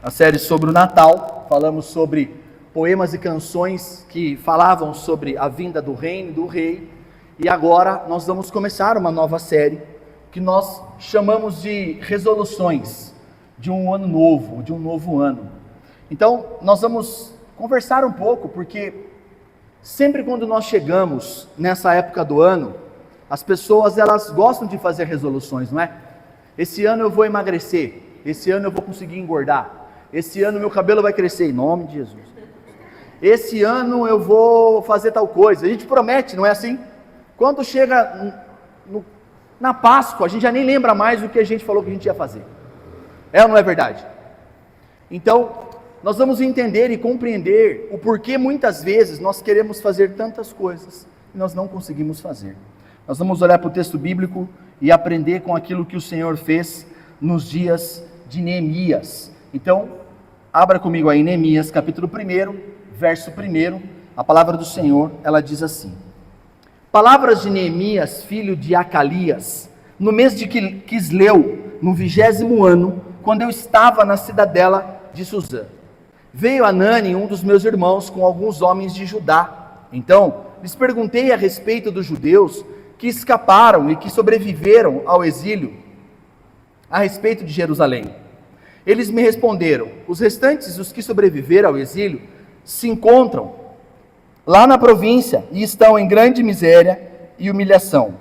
a série sobre o Natal. Falamos sobre poemas e canções que falavam sobre a vinda do reino, do rei. E agora nós vamos começar uma nova série que nós chamamos de resoluções de um ano novo, de um novo ano. Então nós vamos conversar um pouco, porque sempre quando nós chegamos nessa época do ano, as pessoas elas gostam de fazer resoluções, não é? Esse ano eu vou emagrecer, esse ano eu vou conseguir engordar, esse ano meu cabelo vai crescer, em nome de Jesus. Esse ano eu vou fazer tal coisa. A gente promete, não é assim? Quando chega na Páscoa, a gente já nem lembra mais o que a gente falou que a gente ia fazer. É ou não é verdade? Então, nós vamos entender e compreender o porquê muitas vezes nós queremos fazer tantas coisas e nós não conseguimos fazer. Nós vamos olhar para o texto bíblico e aprender com aquilo que o Senhor fez nos dias de Neemias. Então, abra comigo aí Neemias, capítulo 1, verso 1, a palavra do Senhor, ela diz assim: Palavras de Neemias, filho de Acalias, no mês de Quisleu, no 20º ano, quando eu estava na cidadela de Suzã. Veio Anani, um dos meus irmãos, com alguns homens de Judá. Então, lhes perguntei a respeito dos judeus que escaparam e que sobreviveram ao exílio, a respeito de Jerusalém. Eles me responderam: os restantes, os que sobreviveram ao exílio, se encontram lá na província e estão em grande miséria e humilhação.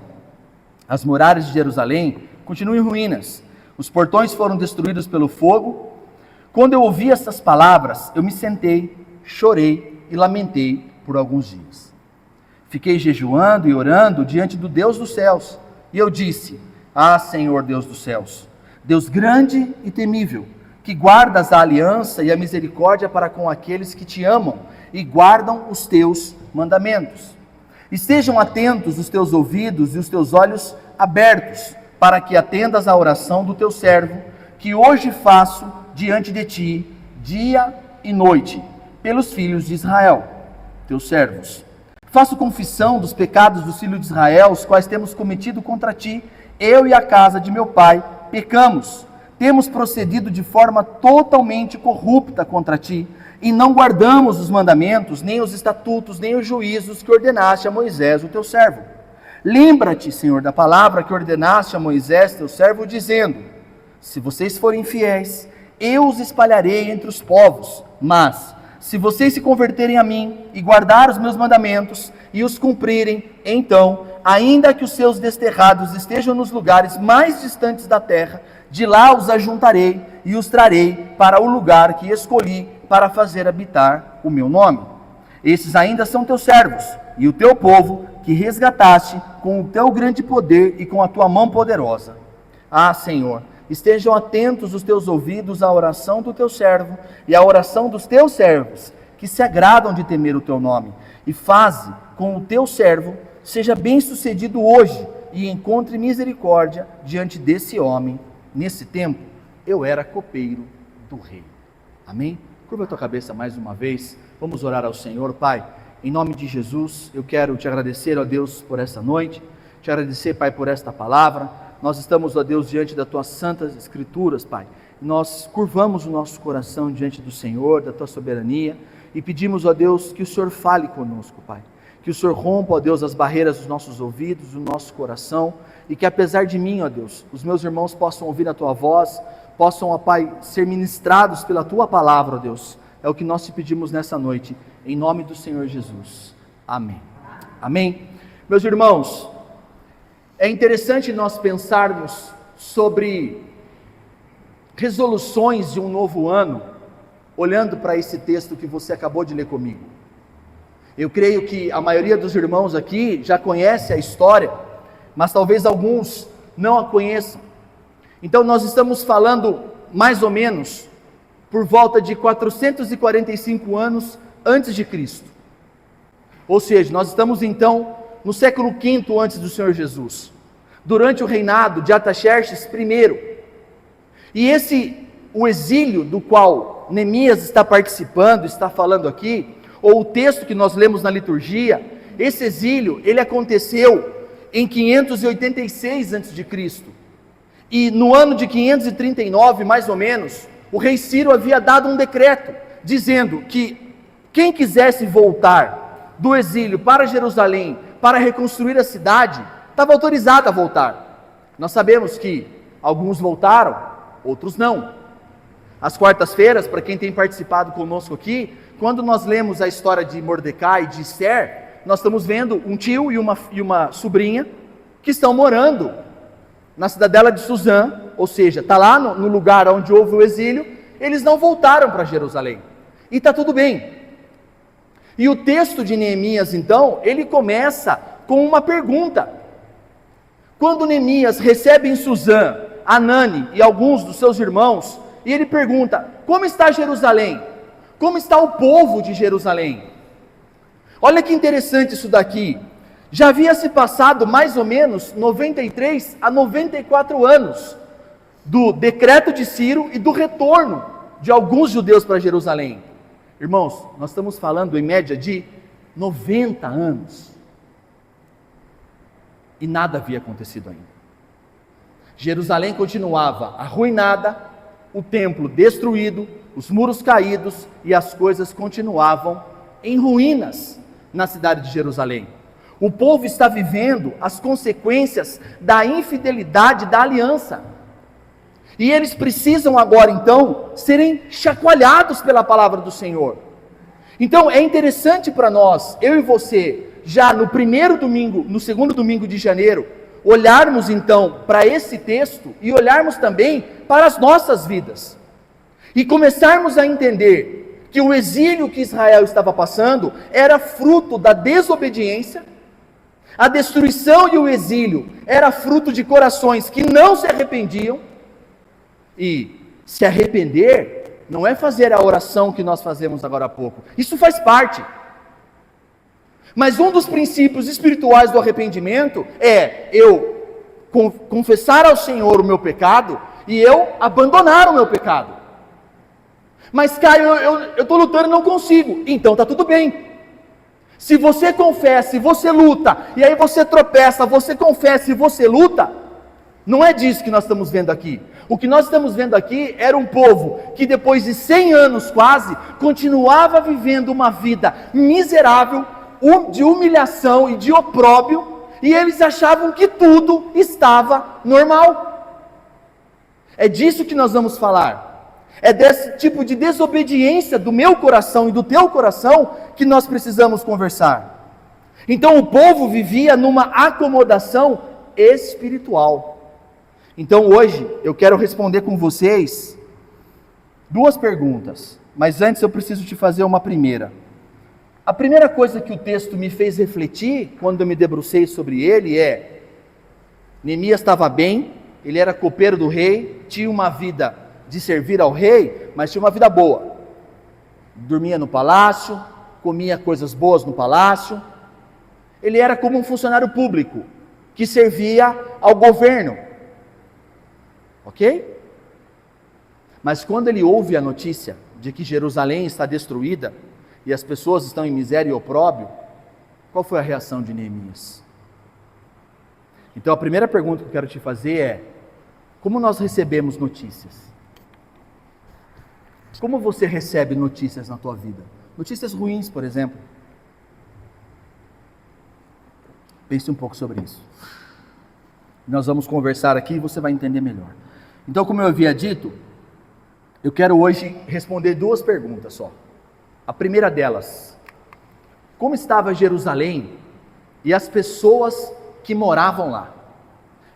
As muralhas de Jerusalém continuam em ruínas, os portões foram destruídos pelo fogo. Quando eu ouvi essas palavras, eu me sentei, chorei e lamentei por alguns dias. Fiquei jejuando e orando diante do Deus dos céus, e eu disse: Ah, Senhor Deus dos céus, Deus grande e temível, que guardas a aliança e a misericórdia para com aqueles que te amam e guardam os teus mandamentos. Estejam atentos os teus ouvidos e os teus olhos abertos, para que atendas à oração do teu servo, que hoje faço diante de ti, dia e noite, pelos filhos de Israel, teus servos. Faço confissão dos pecados dos filhos de Israel, os quais temos cometido contra ti. Eu e a casa de meu pai pecamos, temos procedido de forma totalmente corrupta contra ti, e não guardamos os mandamentos, nem os estatutos, nem os juízos que ordenaste a Moisés, o teu servo. Lembra-te, Senhor, da palavra que ordenaste a Moisés, teu servo, dizendo: se vocês forem fiéis, eu os espalharei entre os povos, mas se vocês se converterem a mim e guardar os meus mandamentos e os cumprirem, então, ainda que os seus desterrados estejam nos lugares mais distantes da terra, de lá os ajuntarei e os trarei para o lugar que escolhi para fazer habitar o meu nome. Esses ainda são teus servos e o teu povo que resgataste com o teu grande poder e com a tua mão poderosa. Ah, Senhor, estejam atentos os teus ouvidos à oração do teu servo e à oração dos teus servos, que se agradam de temer o teu nome, e faze com o teu servo seja bem sucedido hoje, e encontre misericórdia diante desse homem. Nesse tempo, eu era copeiro do rei. Amém? Curva a tua cabeça mais uma vez, vamos orar ao Senhor. Pai, em nome de Jesus, eu quero te agradecer, ó Deus, por essa noite, te agradecer, Pai, por esta palavra. Nós estamos, ó Deus, diante das tuas santas escrituras, Pai. Nós curvamos o nosso coração diante do Senhor, da tua soberania, e pedimos, ó Deus, que o Senhor fale conosco, Pai. Que o Senhor rompa, ó Deus, as barreiras dos nossos ouvidos, do nosso coração, e que apesar de mim, ó Deus, os meus irmãos possam ouvir a tua voz, possam, ó Pai, ser ministrados pela tua palavra, ó Deus. É o que nós te pedimos nessa noite, em nome do Senhor Jesus. Amém. Amém. Meus irmãos, é interessante nós pensarmos sobre resoluções de um novo ano, olhando para esse texto que você acabou de ler comigo. Eu creio que a maioria dos irmãos aqui já conhece a história, mas talvez alguns não a conheçam. Então nós estamos falando mais ou menos por volta de 445 anos antes de Cristo. Ou seja, nós estamos então no século V antes do Senhor Jesus, durante o reinado de Artaxerxes I. E o exílio do qual Neemias está participando, está falando aqui, ou o texto que nós lemos na liturgia, esse exílio, ele aconteceu em 586 a.C. E no ano de 539, mais ou menos, o rei Ciro havia dado um decreto, dizendo que quem quisesse voltar do exílio para Jerusalém, para reconstruir a cidade, estava autorizado a voltar. Nós sabemos que alguns voltaram, outros não. Às quartas-feiras, para quem tem participado conosco aqui, quando nós lemos a história de Mordecai e de Esther, nós estamos vendo um tio e uma sobrinha que estão morando na cidadela de Suzã, ou seja, está lá no lugar onde houve o exílio. Eles não voltaram para Jerusalém, e está tudo bem. E o texto de Neemias, então, ele começa com uma pergunta. Quando Neemias recebe em Suzã Anani e alguns dos seus irmãos, e ele pergunta: como está Jerusalém? Como está o povo de Jerusalém? Olha que interessante isso daqui. Já havia se passado mais ou menos 93 a 94 anos do decreto de Ciro e do retorno de alguns judeus para Jerusalém. Irmãos, nós estamos falando em média de 90 anos. E nada havia acontecido ainda. Jerusalém continuava arruinada, o templo destruído, os muros caídos, e as coisas continuavam em ruínas na cidade de Jerusalém. O povo está vivendo as consequências da infidelidade da aliança. E eles precisam agora, então, serem chacoalhados pela palavra do Senhor. Então, é interessante para nós, eu e você, já no primeiro domingo, no segundo domingo de janeiro, olharmos então para esse texto e olharmos também para as nossas vidas. E começarmos a entender que o exílio que Israel estava passando era fruto da desobediência. A destruição e o exílio era fruto de corações que não se arrependiam. E se arrepender não é fazer a oração que nós fazemos agora há pouco. Isso faz parte. Mas um dos princípios espirituais do arrependimento é eu confessar ao Senhor o meu pecado e eu abandonar o meu pecado. Mas Caio, eu estou lutando e não consigo. Então está tudo bem. Se você confessa e você luta, e aí você tropeça, você confessa e você luta, não é disso que nós estamos vendo aqui. O que nós estamos vendo aqui era um povo que depois de 100 anos quase, continuava vivendo uma vida miserável, de humilhação e de opróbrio, e eles achavam que tudo estava normal. É disso que nós vamos falar. É desse tipo de desobediência do meu coração e do teu coração que nós precisamos conversar. Então o povo vivia numa acomodação espiritual. Então hoje eu quero responder com vocês duas perguntas, mas antes eu preciso te fazer uma primeira. A primeira coisa que o texto me fez refletir, quando eu me debrucei sobre ele, é: Neemias estava bem, ele era copeiro do rei, tinha uma vida de servir ao rei, mas tinha uma vida boa. Dormia no palácio, comia coisas boas no palácio. Ele era como um funcionário público, que servia ao governo. Ok? Mas quando ele ouve a notícia de que Jerusalém está destruída, e as pessoas estão em miséria e opróbrio, qual foi a reação de Neemias? Então a primeira pergunta que eu quero te fazer é: como nós recebemos notícias? Como você recebe notícias na tua vida? Notícias ruins, por exemplo. Pense um pouco sobre isso. Nós vamos conversar aqui e você vai entender melhor. Então, como eu havia dito, eu quero hoje responder duas perguntas só. A primeira delas: como estava Jerusalém e as pessoas que moravam lá?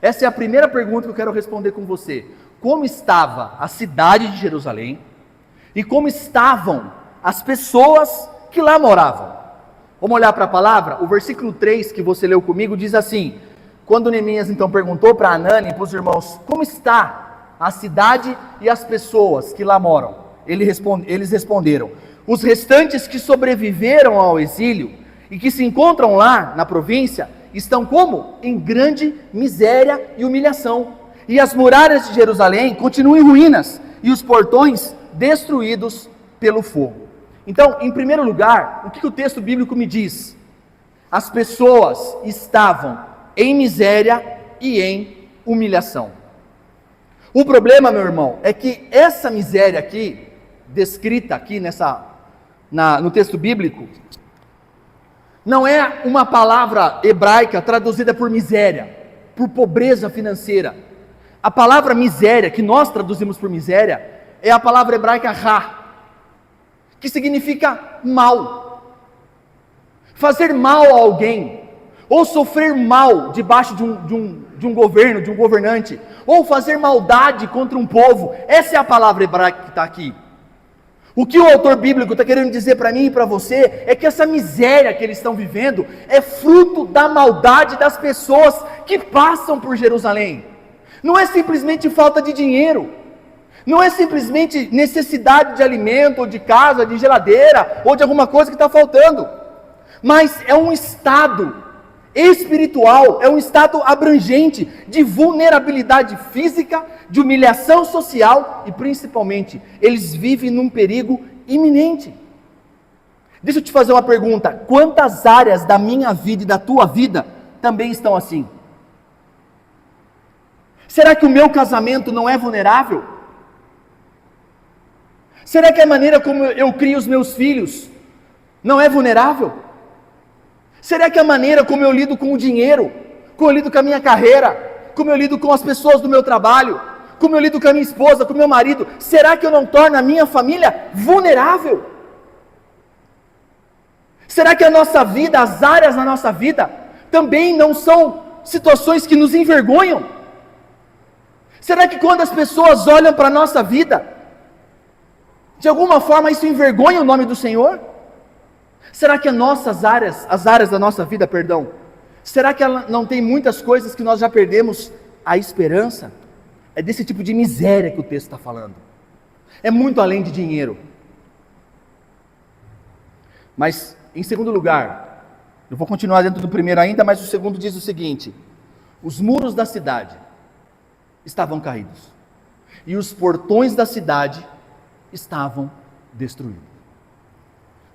Essa é a primeira pergunta que eu quero responder com você. Como estava a cidade de Jerusalém e como estavam as pessoas que lá moravam? Vamos olhar para a palavra? O versículo 3 que você leu comigo diz assim: quando Neemias então perguntou para Anani e para os irmãos, como está a cidade e as pessoas que lá moram? Eles responderam: os restantes que sobreviveram ao exílio e que se encontram lá na província, estão como? Em grande miséria e humilhação. E as muralhas de Jerusalém continuam em ruínas, e os portões destruídos pelo fogo. Então, em primeiro lugar, o que o texto bíblico me diz? As pessoas estavam em miséria e em humilhação. O problema, meu irmão, é que essa miséria aqui, descrita aqui no texto bíblico, não é uma palavra hebraica traduzida por miséria, por pobreza financeira. A palavra miséria, que nós traduzimos por miséria, é a palavra hebraica ra, que significa mal. Fazer mal a alguém, ou sofrer mal debaixo de um governo, de um governante, ou fazer maldade contra um povo. Essa é a palavra hebraica que está aqui. O que o autor bíblico está querendo dizer para mim e para você é que essa miséria que eles estão vivendo é fruto da maldade das pessoas que passam por Jerusalém. Não é simplesmente falta de dinheiro, não é simplesmente necessidade de alimento, ou de casa, de geladeira, ou de alguma coisa que está faltando, mas é um estado espiritual, é um estado abrangente de vulnerabilidade física, de humilhação social e principalmente, eles vivem num perigo iminente. Deixa eu te fazer uma pergunta: quantas áreas da minha vida e da tua vida também estão assim? Será que o meu casamento não é vulnerável? Será que a maneira como eu crio os meus filhos não é vulnerável? Será que a maneira como eu lido com o dinheiro, como eu lido com a minha carreira, como eu lido com as pessoas do meu trabalho, como eu lido com a minha esposa, com o meu marido, será que eu não torno a minha família vulnerável? Será que a nossa vida, as áreas da nossa vida, também não são situações que nos envergonham? Será que quando as pessoas olham para a nossa vida, de alguma forma isso envergonha o nome do Senhor? Será que as áreas da nossa vida, será que ela não tem muitas coisas que nós já perdemos a esperança? É desse tipo de miséria que o texto está falando. É muito além de dinheiro. Mas, em segundo lugar, eu vou continuar dentro do primeiro ainda, mas o segundo diz o seguinte: os muros da cidade estavam caídos, e os portões da cidade estavam destruídos.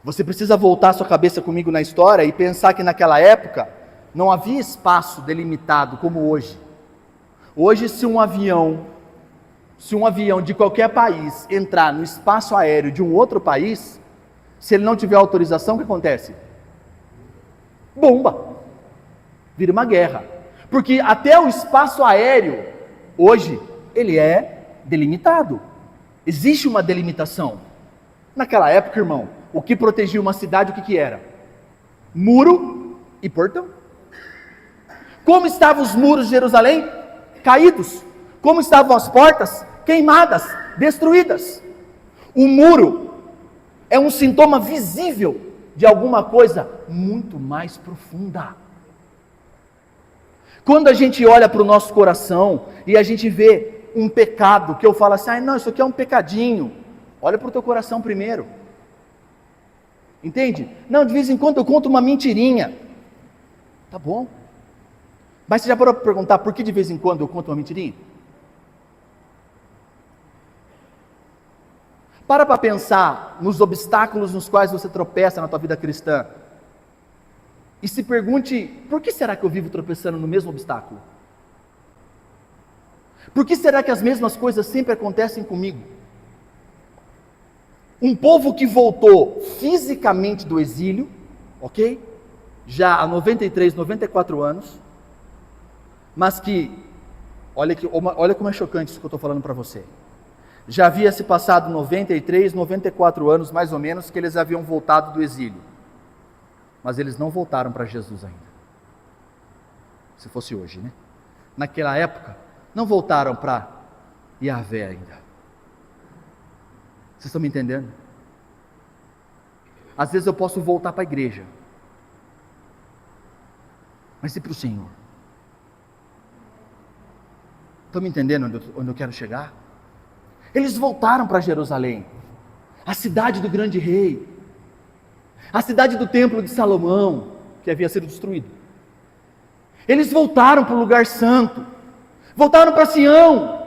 Você precisa voltar sua cabeça comigo na história e pensar que naquela época não havia espaço delimitado como hoje. Hoje, se um avião de qualquer país entrar no espaço aéreo de um outro país, se ele não tiver autorização, o que acontece? Bomba! Vira uma guerra. Porque até o espaço aéreo, hoje, ele é delimitado. Existe uma delimitação. Naquela época, irmão, o que protegia uma cidade, o que era? Muro e portão. Como estavam os muros de Jerusalém? Caídos. Como estavam as portas? Queimadas, destruídas. O muro é um sintoma visível de alguma coisa muito mais profunda. Quando a gente olha para o nosso coração e a gente vê um pecado, que eu falo assim, não, isso aqui é um pecadinho, olha para o teu coração primeiro. Entende? Não, de vez em quando eu conto uma mentirinha. Tá bom. Mas você já parou para perguntar por que de vez em quando eu conto uma mentirinha? Para pensar nos obstáculos nos quais você tropeça na tua vida cristã. E se pergunte, por que será que eu vivo tropeçando no mesmo obstáculo? Por que será que as mesmas coisas sempre acontecem comigo? Um povo que voltou fisicamente do exílio, ok? Já há 93, 94 anos, mas que, olha como é chocante isso que eu estou falando para você. Já havia se passado 93, 94 anos, mais ou menos, que eles haviam voltado do exílio. Mas eles não voltaram para Jesus ainda. Se fosse hoje, né? Naquela época, não voltaram para Yahvé ainda. Vocês estão me entendendo? Às vezes eu posso voltar para a igreja, mas e para o Senhor? Estão me entendendo onde eu quero chegar? Eles voltaram para Jerusalém, a cidade do grande rei, a cidade do templo de Salomão, que havia sido destruído. Eles voltaram para o lugar santo, voltaram para Sião,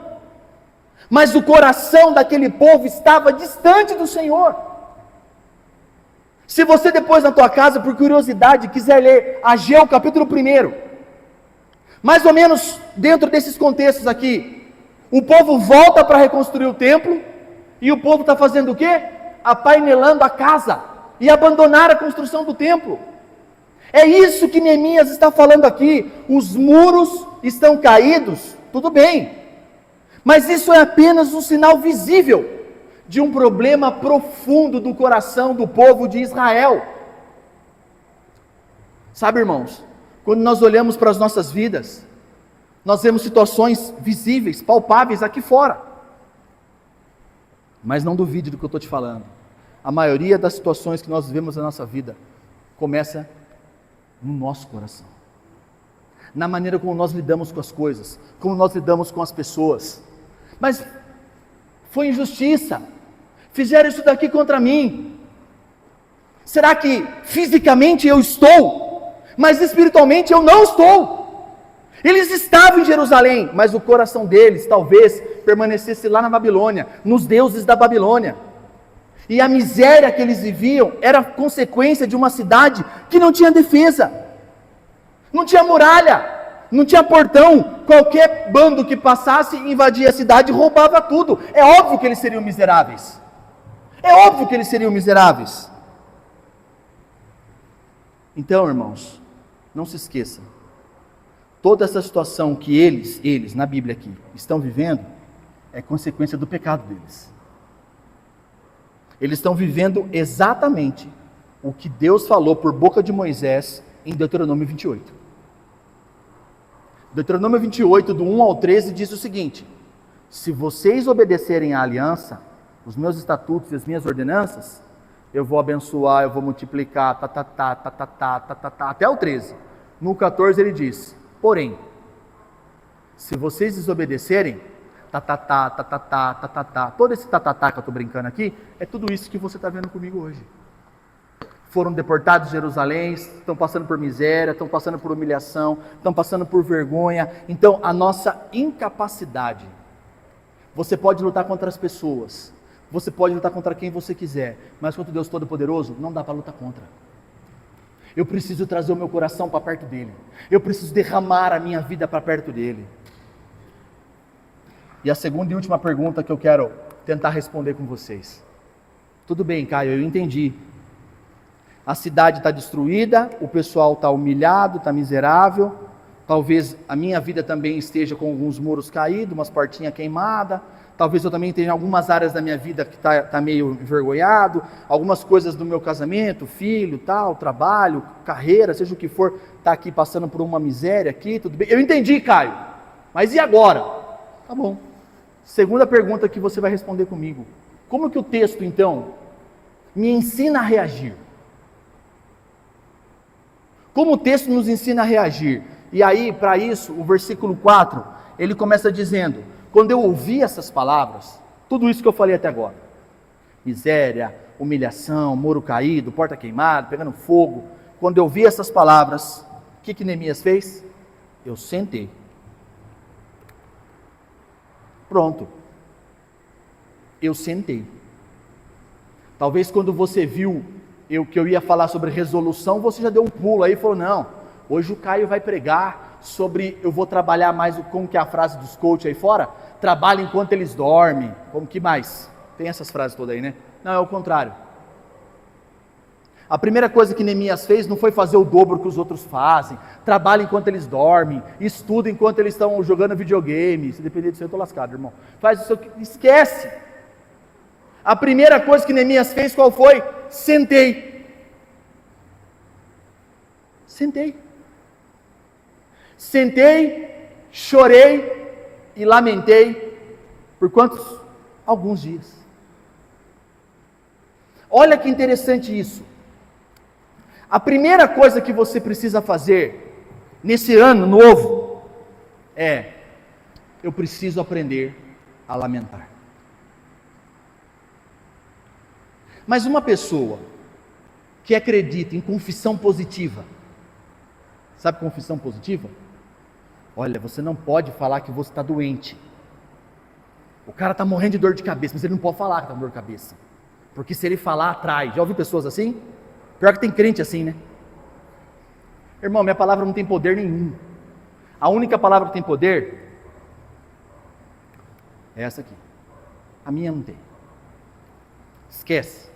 mas o coração daquele povo estava distante do Senhor. Se você depois na tua casa, por curiosidade, quiser ler Ageu capítulo 1, mais ou menos dentro desses contextos aqui, O povo volta para reconstruir o templo, e o povo está fazendo o quê? Apainelando a casa, e abandonar a construção do templo. É isso que Neemias está falando aqui. Os muros estão caídos, tudo bem, mas isso é apenas um sinal visível de um problema profundo do coração do povo de Israel. Sabe, irmãos, quando nós olhamos para as nossas vidas, nós vemos situações visíveis, palpáveis aqui fora, mas não duvide do que eu estou te falando. A maioria das situações que nós vivemos na nossa vida começa no nosso coração, na maneira como nós lidamos com as coisas, como nós lidamos com as pessoas. Mas foi injustiça, fizeram isso daqui contra mim. Será que fisicamente eu estou, mas espiritualmente eu não estou? Eles estavam em Jerusalém, mas o coração deles talvez permanecesse lá na Babilônia, nos deuses da Babilônia. E a miséria que eles viviam era consequência de uma cidade que não tinha defesa, não tinha muralha, não tinha portão. Qualquer bando que passasse, invadia a cidade e roubava tudo. É óbvio que eles seriam miseráveis. É óbvio que eles seriam miseráveis. Então, irmãos, não se esqueça, toda essa situação que eles, na Bíblia aqui, estão vivendo, é consequência do pecado deles. Eles estão vivendo exatamente o que Deus falou por boca de Moisés em Deuteronômio 28. Deuteronômio 28, do 1 ao 13, diz o seguinte: se vocês obedecerem à aliança, os meus estatutos e as minhas ordenanças, eu vou abençoar, eu vou multiplicar, até o 13. No 14 ele diz: porém, se vocês desobedecerem, todo esse que eu estou brincando aqui, é tudo isso que você está vendo comigo hoje. Foram deportados de Jerusalém, estão passando por miséria, estão passando por humilhação, estão passando por vergonha. Então, a nossa incapacidade, você pode lutar contra as pessoas, você pode lutar contra quem você quiser, mas contra o Deus Todo-Poderoso, não dá para lutar contra. Eu preciso trazer o meu coração para perto dele, eu preciso derramar a minha vida para perto dele. E a segunda e última pergunta que eu quero tentar responder com vocês. Tudo bem, Caio, eu entendi. A cidade está destruída, o pessoal está humilhado, está miserável. Talvez a minha vida também esteja com alguns muros caídos, umas portinhas queimadas. Talvez eu também tenha algumas áreas da minha vida que está meio envergonhado. Algumas coisas do meu casamento, filho, tal, trabalho, carreira, seja o que for, está aqui passando por uma miséria aqui, tudo bem. Eu entendi, Caio, mas e agora? Tá bom. Segunda pergunta que você vai responder comigo. Como que o texto, então, me ensina a reagir? Como o texto nos ensina a reagir? E aí, para isso, o versículo 4, ele começa dizendo: quando eu ouvi essas palavras, tudo isso que eu falei até agora, miséria, humilhação, muro caído, porta queimada, pegando fogo, quando eu ouvi essas palavras, o que Neemias fez? Eu sentei. Pronto. Eu sentei. Talvez quando você viu que eu ia falar sobre resolução, você já deu um pulo aí e falou: não, hoje o Caio vai pregar sobre, eu vou trabalhar mais, como que é a frase dos coaches aí fora? Trabalha enquanto eles dormem. Como que mais? Tem essas frases todas aí, né? Não, é o contrário. A primeira coisa que Neemias fez não foi fazer o dobro que os outros fazem. Trabalha enquanto eles dormem, estuda enquanto eles estão jogando videogame. Se depender disso eu estou lascado, irmão. Faz isso, esquece. A primeira coisa que Neemias fez, qual foi? Sentei. Sentei, chorei e lamentei. Por quantos? Alguns dias. Olha que interessante isso. A primeira coisa que você precisa fazer nesse ano novo é: eu preciso aprender a lamentar. Mas uma pessoa que acredita em confissão positiva, sabe confissão positiva? Olha, você não pode falar que você está doente. O cara está morrendo de dor de cabeça, mas ele não pode falar que está com dor de cabeça, porque se ele falar, atrai. Já ouviu pessoas assim? Pior que tem crente assim, né? Irmão, minha palavra não tem poder nenhum. A única palavra que tem poder É essa aqui. A minha não tem. Esquece.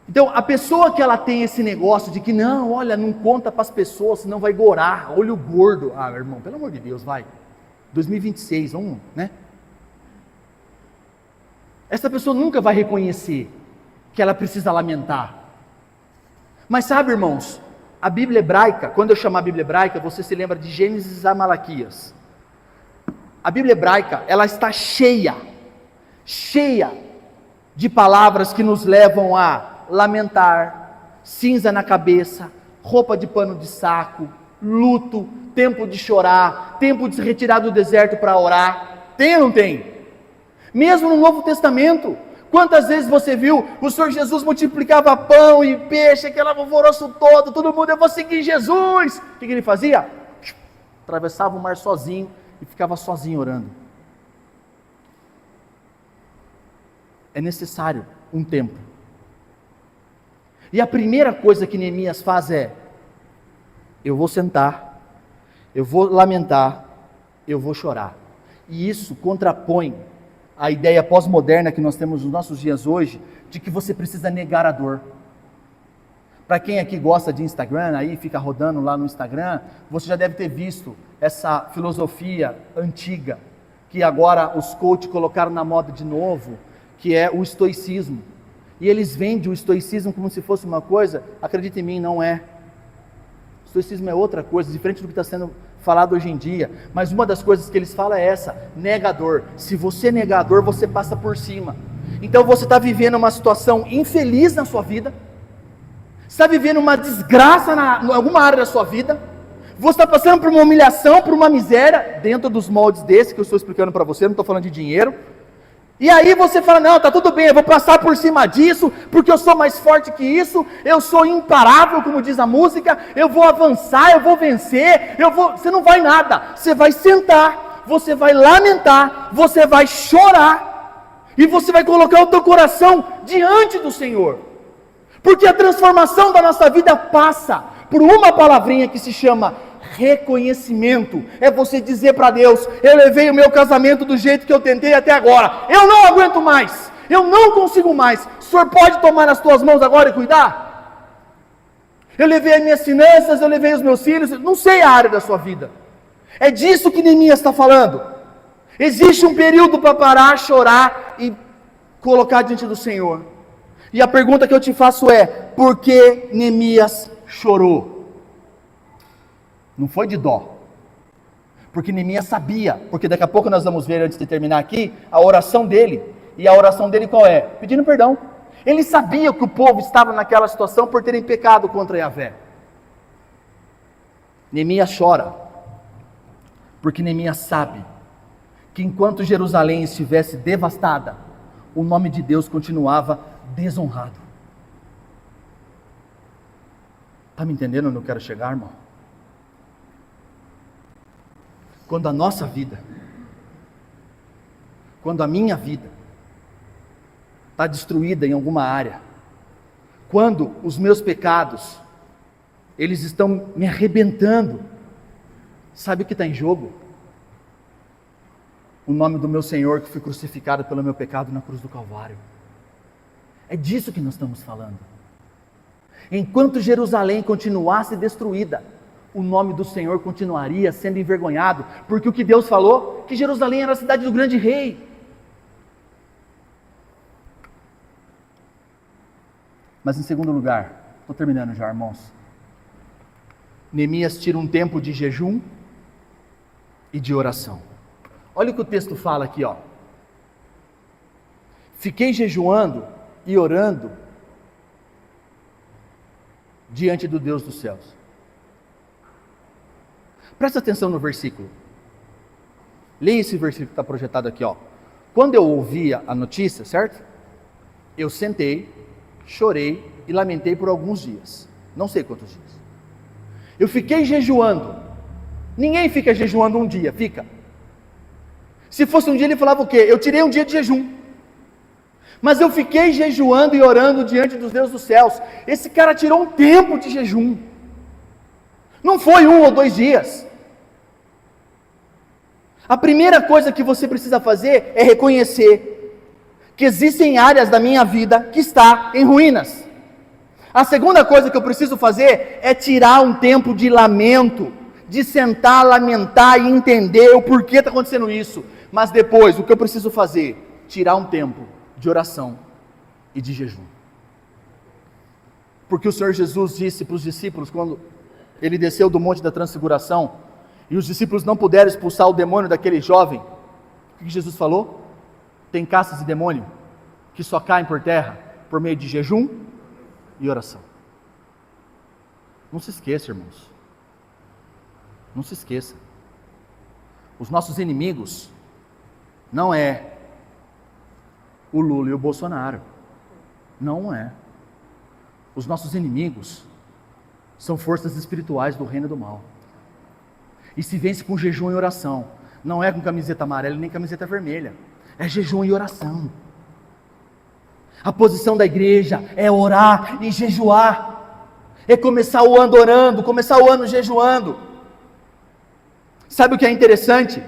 Então, a pessoa que ela tem esse negócio de que não, olha, não conta para as pessoas, senão vai gorar, olho gordo. Ah, meu irmão, pelo amor de Deus, vai. 2026, vamos, né? Essa pessoa nunca vai reconhecer que ela precisa lamentar. Mas sabe, irmãos, a Bíblia hebraica, quando eu chamar a Bíblia hebraica, você se lembra de Gênesis a Malaquias. A Bíblia hebraica, ela está cheia de palavras que nos levam a lamentar, cinza na cabeça, roupa de pano de saco, luto, tempo de chorar, tempo de se retirar do deserto para orar. Tem ou não tem? Mesmo no Novo Testamento, quantas vezes você viu o Senhor Jesus multiplicava pão e peixe, aquele alvoroço todo mundo, eu vou seguir Jesus. O que ele fazia? Atravessava o mar sozinho e ficava sozinho orando. É necessário um tempo. E a primeira coisa que Neemias faz é: eu vou sentar, eu vou lamentar, eu vou chorar. E isso contrapõe a ideia pós-moderna que nós temos nos nossos dias hoje, de que você precisa negar a dor. Para quem aqui gosta de Instagram, aí fica rodando lá no Instagram, você já deve ter visto essa filosofia antiga, que agora os coaches colocaram na moda de novo, que é o estoicismo. E eles vendem o estoicismo como se fosse uma coisa, acredite em mim, não é. O estoicismo é outra coisa, diferente do que está sendo falado hoje em dia. Mas uma das coisas que eles falam é essa: negador. Se você é negador, você passa por cima. Então você está vivendo uma situação infeliz na sua vida, está vivendo uma desgraça em alguma área da sua vida, você está passando por uma humilhação, por uma miséria, dentro dos moldes desse que eu estou explicando para você, não estou falando de dinheiro. E aí você fala: não, está tudo bem, eu vou passar por cima disso, porque eu sou mais forte que isso, eu sou imparável, como diz a música, eu vou avançar, eu vou vencer, você não vai nada, você vai sentar, você vai lamentar, você vai chorar, e você vai colocar o teu coração diante do Senhor, porque a transformação da nossa vida passa por uma palavrinha que se chama reconhecimento. É você dizer para Deus: eu levei o meu casamento do jeito que eu tentei até agora, eu não aguento mais, eu não consigo mais, o Senhor pode tomar nas tuas mãos agora e cuidar? Eu levei as minhas finanças, eu levei os meus filhos, não sei a área da sua vida. É disso que Neemias está falando. Existe um período para parar, chorar e colocar diante do Senhor. E a pergunta que eu te faço é: por que Neemias chorou? Não foi de dó, porque Neemias sabia, porque daqui a pouco nós vamos ver, antes de terminar aqui, a oração dele. E a oração dele qual é? Pedindo perdão. Ele sabia que o povo estava naquela situação por terem pecado contra Yahvé. Neemias chora, porque Neemias sabe que enquanto Jerusalém estivesse devastada, o nome de Deus continuava desonrado. Está me entendendo onde eu quero chegar, irmão? Quando a nossa vida, quando a minha vida está destruída em alguma área, quando os meus pecados, eles estão me arrebentando, sabe o que está em jogo? O nome do meu Senhor que foi crucificado pelo meu pecado na cruz do Calvário. É disso que nós estamos falando. Enquanto Jerusalém continuasse destruída, o nome do Senhor continuaria sendo envergonhado, porque o que Deus falou, que Jerusalém era a cidade do grande rei. Mas em segundo lugar, estou terminando já, irmãos, Neemias tira um tempo de jejum e de oração. Olha o que o texto fala aqui, ó. Fiquei jejuando e orando diante do Deus dos céus. Presta atenção no versículo. Leia esse versículo que está projetado aqui, ó. Quando eu ouvi a notícia, certo? Eu sentei, chorei e lamentei por alguns dias. Não sei quantos dias. Eu fiquei jejuando. Ninguém fica jejuando um dia, fica. Se fosse um dia ele falava o quê? Eu tirei um dia de jejum. Mas eu fiquei jejuando e orando diante dos Deus dos céus. Esse cara tirou um tempo de jejum. Não foi 1 ou 2 dias. A primeira coisa que você precisa fazer é reconhecer que existem áreas da minha vida que está em ruínas. A segunda coisa que eu preciso fazer é tirar um tempo de lamento, de sentar, lamentar e entender o porquê está acontecendo isso. Mas depois, o que eu preciso fazer? Tirar um tempo de oração e de jejum. Porque o Senhor Jesus disse para os discípulos, quando ele desceu do Monte da Transfiguração, e os discípulos não puderam expulsar o demônio daquele jovem, o que Jesus falou? Tem castas de demônio que só caem por terra por meio de jejum e oração. Não se esqueça, irmãos. Não se esqueça. Os nossos inimigos não é o Lula e o Bolsonaro. Não é. Os nossos inimigos são forças espirituais do reino do mal. E se vence com jejum e oração. Não é com camiseta amarela nem camiseta vermelha. É jejum e oração. A posição da igreja é orar e jejuar. É começar o ano orando, começar o ano jejuando. Sabe o que é interessante?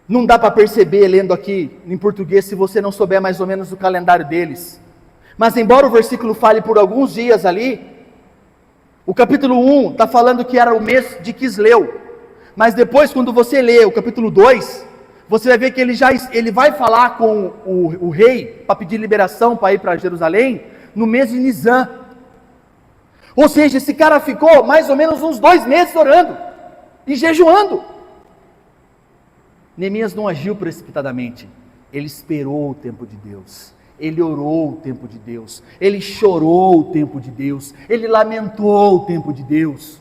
Não dá para perceber lendo aqui em português se você não souber mais ou menos o calendário deles. Mas embora o versículo fale por alguns dias ali, o capítulo 1 está falando que era o mês de Quisleu, mas depois quando você lê o capítulo 2, você vai ver que ele vai falar com o rei, para pedir liberação para ir para Jerusalém, no mês de Nisan. Ou seja, esse cara ficou mais ou menos uns 2 meses orando, e jejuando. Neemias não agiu precipitadamente, ele esperou o tempo de Deus. Ele orou o tempo de Deus, ele chorou o tempo de Deus, ele lamentou o tempo de Deus.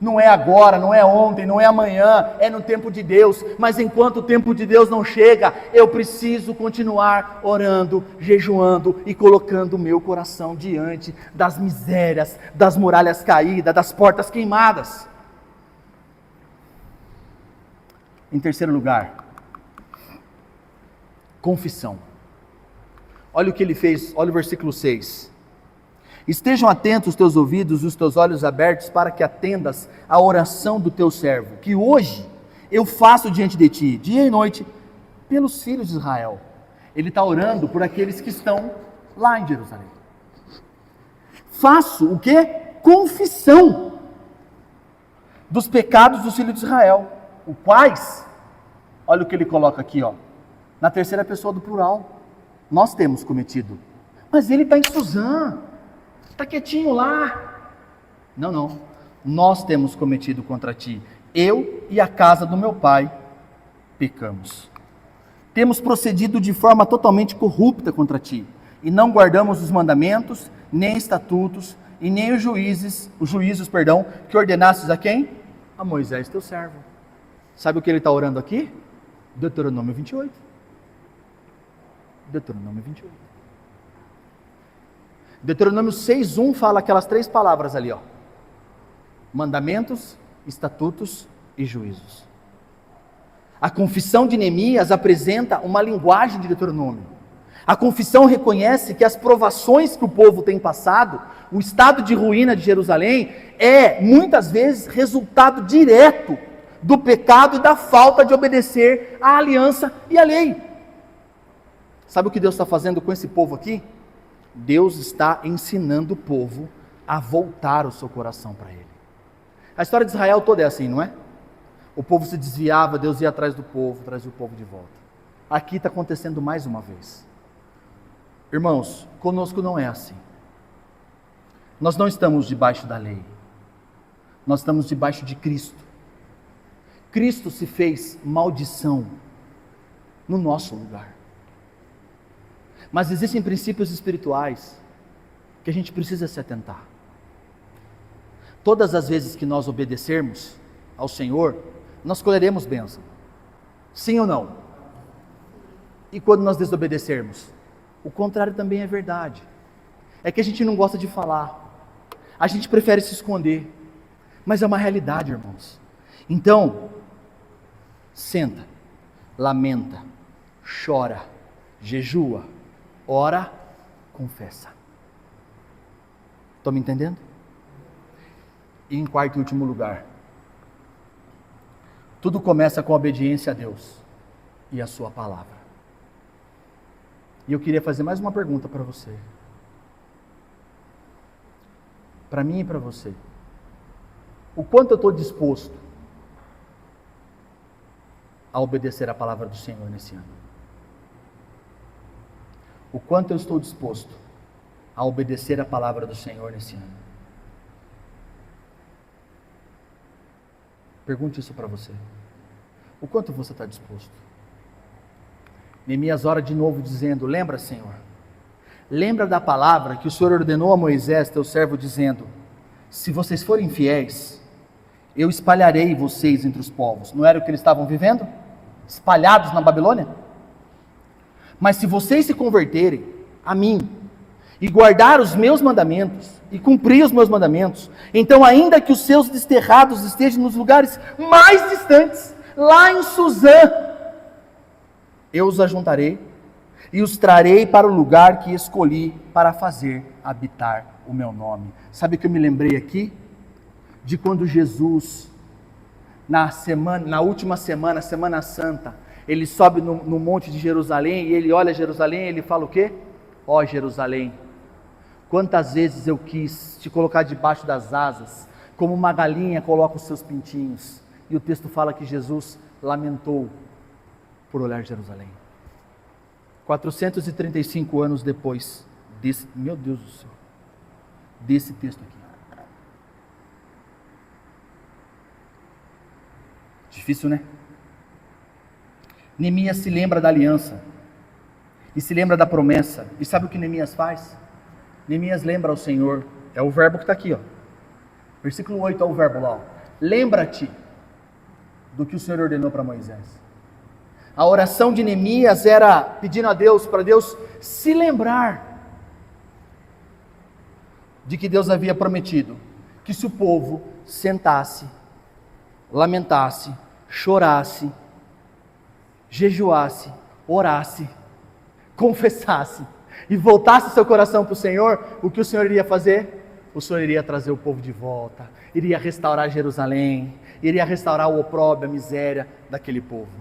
Não é agora, não é ontem, não é amanhã, é no tempo de Deus. Mas enquanto o tempo de Deus não chega, eu preciso continuar orando, jejuando e colocando o meu coração diante das misérias, das muralhas caídas, das portas queimadas. Em terceiro lugar, confissão. Olha o que ele fez, olha o versículo 6. Estejam atentos os teus ouvidos e os teus olhos abertos para que atendas à oração do teu servo, que hoje eu faço diante de ti, dia e noite, pelos filhos de Israel. Ele está orando por aqueles que estão lá em Jerusalém. Faço o quê? Confissão dos pecados dos filhos de Israel, os quais, olha o que ele coloca aqui, ó, na terceira pessoa do plural. Nós temos cometido, mas ele está em Suzã, está quietinho lá. Não, nós temos cometido contra ti, eu e a casa do meu pai pecamos. Temos procedido de forma totalmente corrupta contra ti, e não guardamos os mandamentos, nem estatutos, e nem os juízos, que ordenastes a quem? A Moisés teu servo. Sabe o que ele está orando aqui? Deuteronômio 28. Deuteronômio 28. Deuteronômio 6:1 fala aquelas 3 palavras ali, ó. Mandamentos, estatutos e juízos. A confissão de Neemias apresenta uma linguagem de Deuteronômio. A confissão reconhece que as provações que o povo tem passado, o estado de ruína de Jerusalém, é muitas vezes resultado direto do pecado e da falta de obedecer à aliança e à lei. Sabe o que Deus está fazendo com esse povo aqui? Deus está ensinando o povo a voltar o seu coração para Ele. A história de Israel toda é assim, não é? O povo se desviava, Deus ia atrás do povo, trazia o povo de volta. Aqui está acontecendo mais uma vez. Irmãos, conosco não é assim. Nós não estamos debaixo da lei. Nós estamos debaixo de Cristo. Cristo se fez maldição no nosso lugar. Mas existem princípios espirituais que a gente precisa se atentar. Todas as vezes que nós obedecermos ao Senhor, nós colheremos bênção. Sim ou não? E quando nós desobedecermos? O contrário também é verdade. É que a gente não gosta de falar. A gente prefere se esconder. Mas é uma realidade, irmãos. Então, senta, lamenta, chora, jejua, ora, confessa. Estão me entendendo? E em quarto e último lugar, Tudo começa com a obediência a Deus e a sua palavra. E eu queria fazer mais uma pergunta para você. Para mim e para você. O quanto eu estou disposto a obedecer a palavra do Senhor nesse ano? O quanto eu estou disposto a obedecer a palavra do Senhor nesse ano? Pergunte isso para você. O quanto você está disposto? Neemias ora de novo dizendo: lembra, Senhor, lembra da palavra que o Senhor ordenou a Moisés, teu servo, dizendo: se vocês forem fiéis, eu espalharei vocês entre os povos. Não era o que eles estavam vivendo? Espalhados na Babilônia? Mas se vocês se converterem a mim, e guardar os meus mandamentos, e cumprir os meus mandamentos, então ainda que os seus desterrados estejam nos lugares mais distantes, lá em Suzã, eu os ajuntarei, e os trarei para o lugar que escolhi para fazer habitar o meu nome. Sabe o que eu me lembrei aqui? De quando Jesus, na última semana, Semana Santa, ele sobe no monte de Jerusalém, e ele olha Jerusalém, e ele fala o quê? Ó Jerusalém, quantas vezes eu quis te colocar debaixo das asas, como uma galinha coloca os seus pintinhos. E o texto fala que Jesus lamentou por olhar Jerusalém. 435 anos depois desse, meu Deus do céu, desse texto aqui. Difícil, né? Neemias se lembra da aliança, e se lembra da promessa, e sabe o que Neemias faz? Neemias lembra ao Senhor, é o verbo que está aqui, ó. Versículo 8 é o verbo lá, ó. Lembra-te do que o Senhor ordenou para Moisés. A oração de Neemias era pedindo a Deus, para Deus se lembrar de que Deus havia prometido, que se o povo sentasse, lamentasse, chorasse, jejuasse, orasse, confessasse e voltasse seu coração para o Senhor, o que o Senhor iria fazer? O Senhor iria trazer o povo de volta, iria restaurar Jerusalém, iria restaurar o opróbrio, a miséria daquele povo.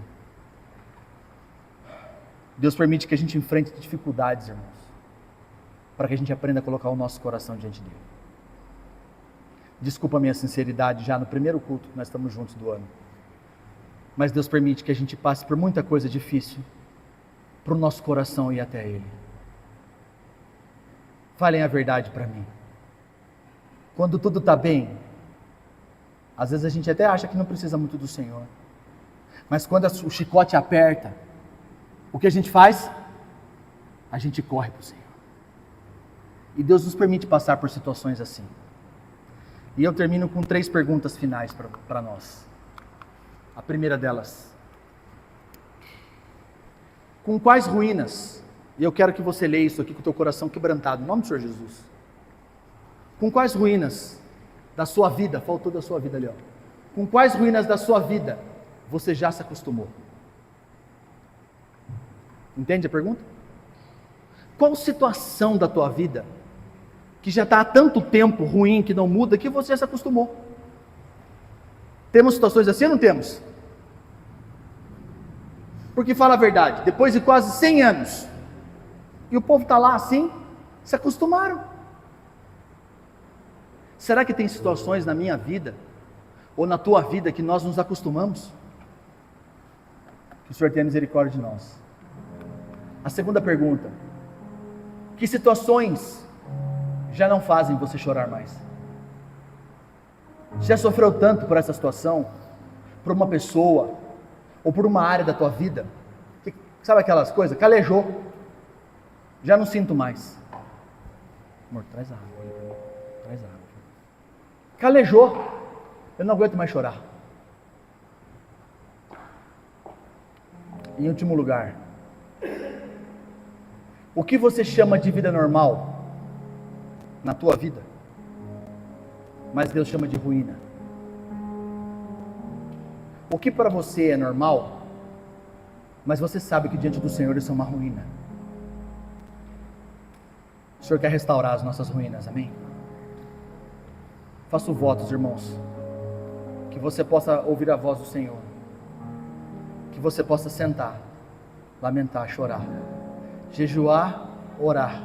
Deus permite que a gente enfrente dificuldades, irmãos, para que a gente aprenda a colocar o nosso coração diante dele. Desculpa a minha sinceridade já no primeiro culto que nós estamos juntos do ano. Mas Deus permite que a gente passe por muita coisa difícil para o nosso coração ir até Ele. Falem a verdade para mim. Quando tudo está bem, às vezes a gente até acha que não precisa muito do Senhor. Mas quando o chicote aperta, o que a gente faz? A gente corre para o Senhor. E Deus nos permite passar por situações assim. E eu termino com 3 perguntas finais para nós. A primeira delas: com quais ruínas, e eu quero que você leia isso aqui com o teu coração quebrantado, em nome do Senhor Jesus. Com quais ruínas da sua vida, faltou da sua vida ali, ó. Com quais ruínas da sua vida você já se acostumou? Entende a pergunta? Qual situação da tua vida que já está há tanto tempo ruim, que não muda, que você já se acostumou? Temos situações assim ou não temos? Porque fala a verdade, depois de quase 100 anos, e o povo está lá assim, se acostumaram. Será que tem situações na minha vida, ou na tua vida, que nós nos acostumamos? Que o Senhor tenha misericórdia de nós. A segunda pergunta: que situações já não fazem você chorar mais? Já sofreu tanto por essa situação, por uma pessoa, ou por uma área da tua vida, que, sabe aquelas coisas? Calejou, já não sinto mais. Amor, traz água, traz água. Calejou, eu não aguento mais chorar. Em último lugar, o que você chama de vida normal na tua vida, mas Deus chama de ruína? O que para você é normal, mas você sabe que diante do Senhor isso é uma ruína? O Senhor quer restaurar as nossas ruínas, amém? Faço votos, irmãos, que você possa ouvir a voz do Senhor que você possa sentar, lamentar, chorar, jejuar, orar,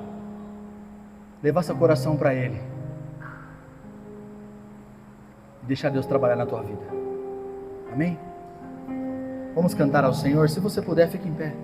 levar seu coração para Ele e deixar Deus trabalhar na tua vida. Amém? Vamos cantar ao Senhor. Se você puder, fique em pé.